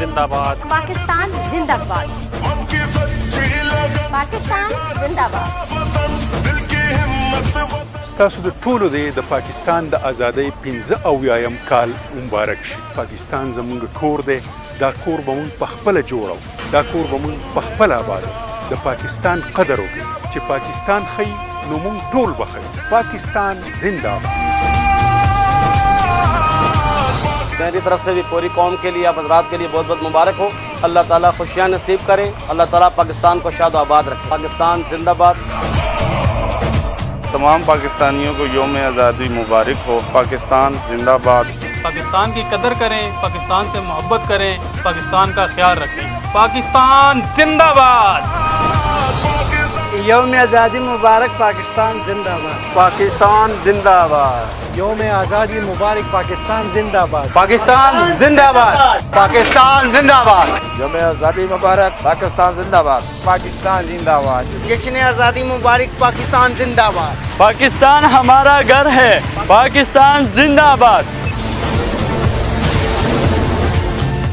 زندہ باد. پاکستان زندہ باد. پاکستان زندہ باد. ستاسو د ټولو د پاکستان د ازادۍ 75 کال مبارک شي. پاکستان زموږ کور دی. دا کور به موږ پخپله جوړو. دا کور به موږ پخپله آبادو. د پاکستان قدر وکړو. چې پاکستان ښیي نو موږ ټول به ښیو. پاکستان زندہ باد. میری طرف سے بھی پوری قوم کے لیے آپ حضرات کے لیے بہت بہت مبارک ہو. اللہ تعالیٰ خوشیاں نصیب کرے. اللہ تعالیٰ پاکستان کو شاد و آباد رکھے. پاکستان زندہ باد. تمام پاکستانیوں کو یوم آزادی مبارک ہو. پاکستان زندہ باد. پاکستان کی قدر کریں, پاکستان سے محبت کریں, پاکستان کا خیال رکھیں. پاکستان زندہ باد. یوم آزادی مبارک. پاکستان زندہ باد. پاکستان زندہ باد. یوم آزادی مبارک. پاکستان زندہ باد. پاکستان زندہ باد. پاکستان زندہ باد. یوم آزادی مبارک. پاکستان زندہ باد. پاکستان زندہ باد. جشن آزادی مبارک. پاکستان زندہ باد. پاکستان ہمارا گھر ہے. پاکستان زندہ باد.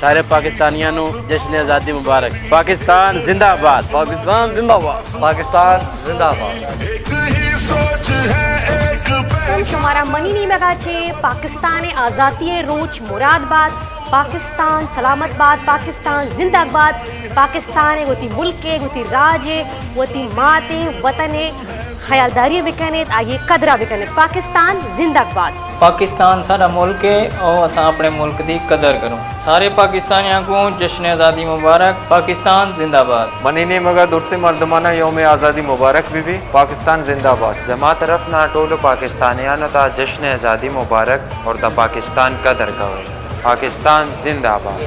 سارے پاکستانیوں نو جشن آزادی مبارک. پاکستان زندہ باد. پاکستان زندہ باد. پاکستان زندہ باد. شمارا منی مگاچے پاکستان آزادی روچ مراد باد. پاکستان سلامت باد. پاکستان زندہ باد. پاکستان گوتی ملک گوتی راج گوتی مات وطن خیالداری بکنے آئیے قدرہ بکنے. پاکستان زندہ باد. پاکستان سارا ملک ہے اور اساں اپنے ملک دی قدر کروں. سارے پاکستانیوں کو جشن آزادی مبارک. پاکستان زندہ باد. منینی مگا درسی مردمانہ یوم آزادی مبارک بھی. پاکستان زندہ باد. جما طرف نہ ٹولو پاکستانیانو تا جشن آزادی مبارک اور دا پاکستان قدر کوي. پاکستان زندہ باد.